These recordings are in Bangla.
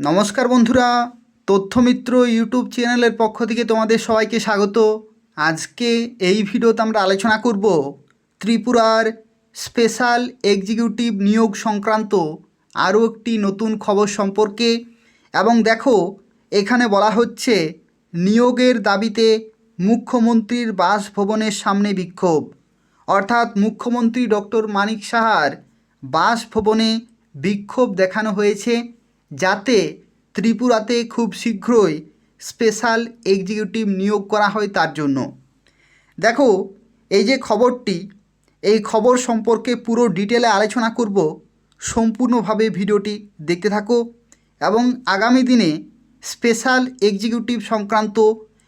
নমস্কার বন্ধুরা, তথ্যমিত্র ইউটিউব চ্যানেলের পক্ষ থেকে তোমাদের সবাইকে স্বাগত। আজকে এই ভিডিওতে আমরা আলোচনা করব ত্রিপুরার স্পেশাল এক্সিকিউটিভ নিয়োগ সংক্রান্ত আরও একটি নতুন খবর সম্পর্কে। এবং দেখো, এখানে বলা হচ্ছে নিয়োগের দাবিতে মুখ্যমন্ত্রীর বাসভবনের সামনে বিক্ষোভ। অর্থাৎ মুখ্যমন্ত্রী ডক্টর মানিক সাহার বাসভবনে বিক্ষোভ দেখানো হয়েছে, যাতে ত্রিপুরাতে খুব শীঘ্রই স্পেশাল এক্সিকিউটিভ নিয়োগ করা হয় তার জন্য। দেখো, এই যে খবরটি, এই খবর সম্পর্কে পুরো ডিটেলে আলোচনা করব। সম্পূর্ণভাবে ভিডিওটি দেখতে থাকো এবং আগামী দিনে স্পেশাল এক্সিকিউটিভ সংক্রান্ত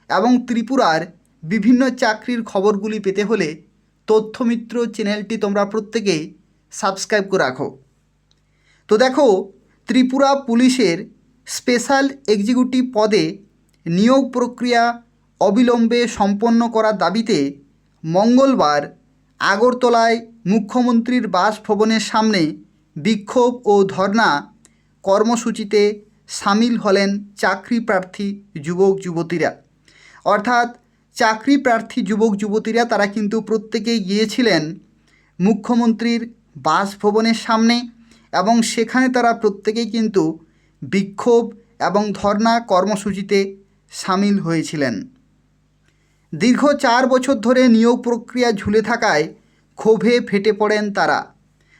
এবং ত্রিপুরার বিভিন্ন চাকরির খবরগুলি পেতে হলে তথ্যমিত্র চ্যানেলটি তোমরা প্রত্যেকেই সাবস্ক্রাইব করে রাখো। তো দেখো, ত্রিপুরা পুলিশের স্পেশাল এক্সিকিউটিভ পদে নিয়োগ প্রক্রিয়া অবিলম্বে সম্পন্ন করার দাবিতে মঙ্গলবার আগরতলায় মুখ্যমন্ত্রীর বাসভবনের সামনে বিক্ষোভ ও ধর্না কর্মসূচিতে সামিল হলেন চাকরি প্রার্থী যুবক যুবতীরা। অর্থাৎ চাকরি প্রার্থী যুবক যুবতীরা তারা কিন্তু প্রত্যেকেই গিয়েছিলেন মুখ্যমন্ত্রীর বাসভবনের সামনে এবং সেখানে তারা প্রত্যেকেই কিন্তু বিক্ষোভ এবং ধর্না কর্মসূচিতে সামিল হয়েছিলেন। দীর্ঘ 4 বছর ধরে নিয়োগ প্রক্রিয়া ঝুলে থাকায় ক্ষোভে ফেটে পড়েন তারা।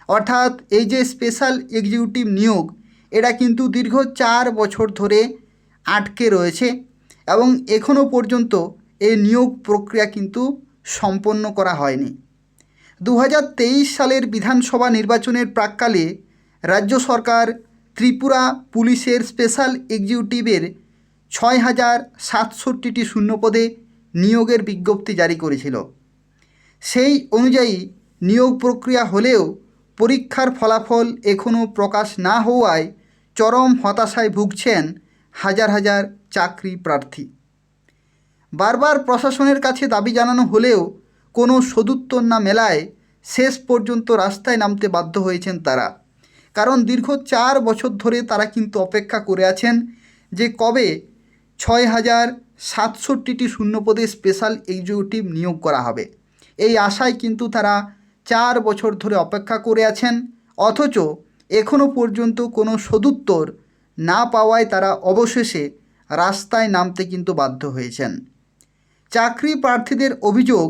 অর্থাৎ এই যে স্পেশাল এক্সিকিউটিভ নিয়োগ, এটা কিন্তু দীর্ঘ 4 বছর ধরে আটকে রয়েছে এবং এখনও পর্যন্ত এই নিয়োগ প্রক্রিয়া কিন্তু সম্পন্ন করা হয়নি। 2023 সালের বিধানসভা নির্বাচনের প্রাক্কালে রাজ্য সরকার ত্রিপুরা পুলিশের স্পেশাল এক্সিকিউটিভের 6,067টি শূন্যপদে নিয়োগের বিজ্ঞপ্তি জারি করেছিল। সেই অনুযায়ী নিয়োগ প্রক্রিয়া হলেও পরীক্ষার ফলাফল এখনও প্রকাশ না হওয়ায় চরম হতাশায় ভুগছেন হাজার হাজার চাকরি প্রার্থী। বারবার প্রশাসনের কাছে দাবি জানানো হলেও কোনো সদুত্তর না মেলায় শেষ পর্যন্ত রাস্তায় নামতে বাধ্য হয়েছেন তারা। কারণ দীর্ঘ 4 বছর ধরে তারা কিন্তু অপেক্ষা করে আছেন যে কবে 6,067টি শূন্যপদে স্পেশাল এক্সিকিউটিভ নিয়োগ করা হবে। এই আশায় কিন্তু তারা 4 বছর ধরে অপেক্ষা করে আছেন, অথচ এখনও পর্যন্ত কোনো সদুত্তর না পাওয়ায় তারা অবশেষে রাস্তায় নামতে কিন্তু বাধ্য হয়েছেন। চাকরি প্রার্থীদের অভিযোগ,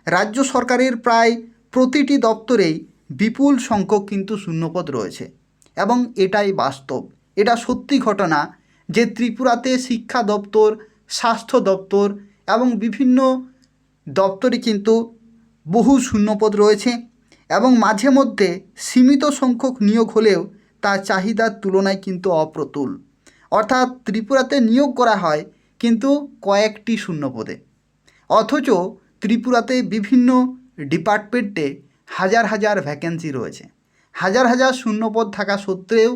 রাজ্য সরকারের প্রায় প্রতিটি দপ্তরেই বিপুল সংখ্যক কিন্তু শূন্যপদ রয়েছে এবং এটাই বাস্তব। এটা সত্যি ঘটনা যে ত্রিপুরাতে শিক্ষা দপ্তর, স্বাস্থ্য দপ্তর এবং বিভিন্ন দপ্তরে কিন্তু বহু শূন্যপদ রয়েছে এবং মাঝে মধ্যে সীমিত সংখ্যক নিয়োগ হলেও তা চাহিদার তুলনায় কিন্তু অপ্রতুল। অর্থাৎ ত্রিপুরাতে নিয়োগ করা হয় কিন্তু কয়েকটি শূন্যপদে, অথচ ত্রিপুরাতে বিভিন্ন ডিপার্টমেন্টে হাজার হাজার ভ্যাকেন্সি রয়েছে। হাজার হাজার শূন্যপদ থাকা সত্ত্বেও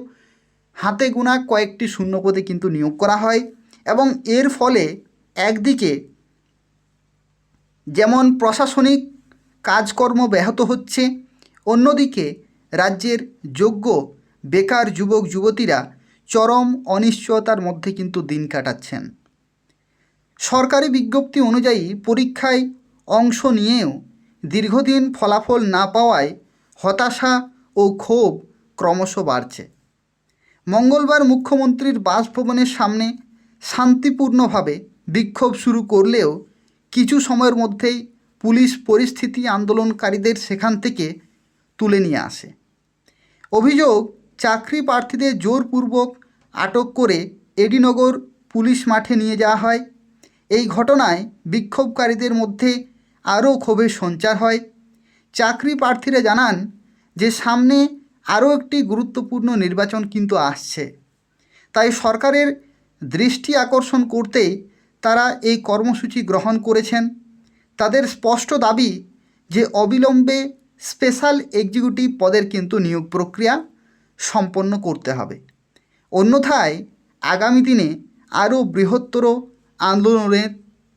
হাতে গোনা কয়েকটি শূন্যপদে কিন্তু নিয়োগ করা হয় এবং এর ফলে একদিকে যেমন প্রশাসনিক কাজকর্ম ব্যাহত হচ্ছে, অন্যদিকে রাজ্যের যোগ্য বেকার যুবক যুবতীরা চরম অনিশ্চয়তার মধ্যে কিন্তু দিন কাটাচ্ছেন। সরকারি বিজ্ঞপ্তি অনুযায়ী পরীক্ষায় অংশ নিয়েও দীর্ঘদিন ফলাফল না পাওয়ায় হতাশা ও ক্ষোভ ক্রমশ বাড়ছে। মঙ্গলবার মুখ্যমন্ত্রীর বাসভবনের সামনে শান্তিপূর্ণভাবে বিক্ষোভ শুরু করলেও কিছু সময়ের মধ্যেই পুলিশ পরিস্থিতি আন্দোলনকারীদের সেখান থেকে তুলে নিয়ে আসে। অভিযোগ, চাকরি প্রার্থীদের জোরপূর্বক আটক করে এডিনগর পুলিশ মাঠে নিয়ে যাওয়া হয়। এই ঘটনায় বিক্ষোভকারীদের মধ্যে আরও ক্ষোভের সঞ্চার হয়। চাকরি প্রার্থীরা জানান যে সামনে আরও একটি গুরুত্বপূর্ণ নির্বাচন কিন্তু আসছে, তাই সরকারের দৃষ্টি আকর্ষণ করতেই তারা এই কর্মসূচি গ্রহণ করেছেন। তাদের স্পষ্ট দাবি যে অবিলম্বে স্পেশাল এক্সিকিউটিভ পদের কিন্তু নিয়োগ প্রক্রিয়া সম্পন্ন করতে হবে, অন্যথায় আগামী দিনে আরও বৃহত্তর আন্দোলনের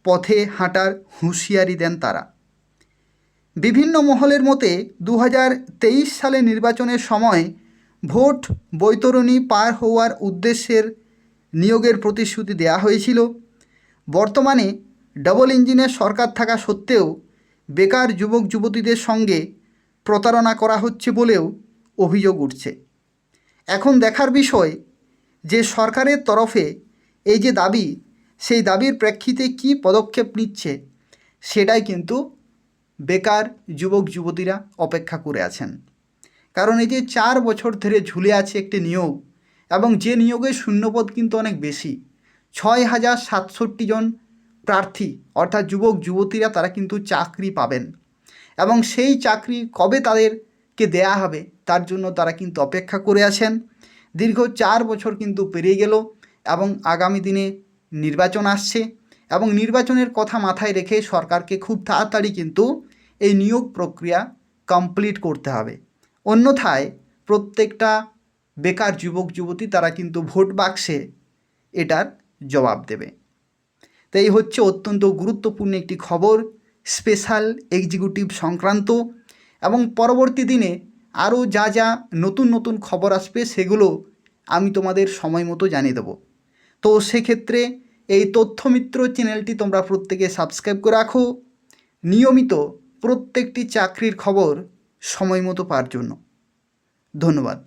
পথে হাঁটার হুঁশিয়ারি দেন তারা। বিভিন্ন মহলের মতে 2023 সালে নির্বাচনের সময় ভোট বৈতরণী পার হওয়ার উদ্দেশ্যের নিয়োগের প্রতিশ্রুতি দেওয়া হয়েছিল। বর্তমানে ডবল ইঞ্জিনের সরকার থাকা সত্ত্বেও বেকার যুবক যুবতীদের সঙ্গে প্রতারণা করা হচ্ছে বলেও অভিযোগ উঠছে। এখন দেখার বিষয় যে সরকারের তরফে এই যে দাবি, সেই দাবির প্রেক্ষিতে কী পদক্ষেপ নিচ্ছে সেটাই কিন্তু বেকার যুবক যুবতীরা অপেক্ষা করে আছেন। কারণ এই যে 4 বছর ধরে ঝুলে আছে একটি নিয়োগ, এবং যে নিয়োগের শূন্যপদ কিন্তু অনেক বেশি, 6,067 জন প্রার্থী অর্থাৎ যুবক যুবতীরা তারা কিন্তু চাকরি পাবেন, এবং সেই চাকরি কবে তাদেরকে দেয়া হবে তার জন্য তারা কিন্তু অপেক্ষা করে আছেন। দীর্ঘ 4 বছর কিন্তু পেরিয়ে গেল, এবং আগামী দিনে নির্বাচন আসছে, এবং নির্বাচনের কথা মাথায় রেখে সরকারকে খুব তাড়াতাড়ি কিন্তু এই নিয়োগ প্রক্রিয়া কমপ্লিট করতে হবে। অন্যথায় প্রত্যেকটা বেকার যুবক যুবতী তারা কিন্তু ভোট বাক্সে এটার জবাব দেবে। তো এই হচ্ছে অত্যন্ত গুরুত্বপূর্ণ একটি খবর স্পেশাল এক্সিকিউটিভ সংক্রান্ত, এবং পরবর্তী দিনে আরও যা যা নতুন নতুন খবর আসবে সেগুলো আমি তোমাদের সময় মতো জানিয়ে দেবো। তো সেক্ষেত্রে এই তথ্যমিত্র চ্যানেলটি তোমরা প্রত্যেকে সাবস্ক্রাইব করে রাখো নিয়মিত প্রত্যেকটি চাকরির খবর সময় মতো পাওয়ার জন্য। ধন্যবাদ।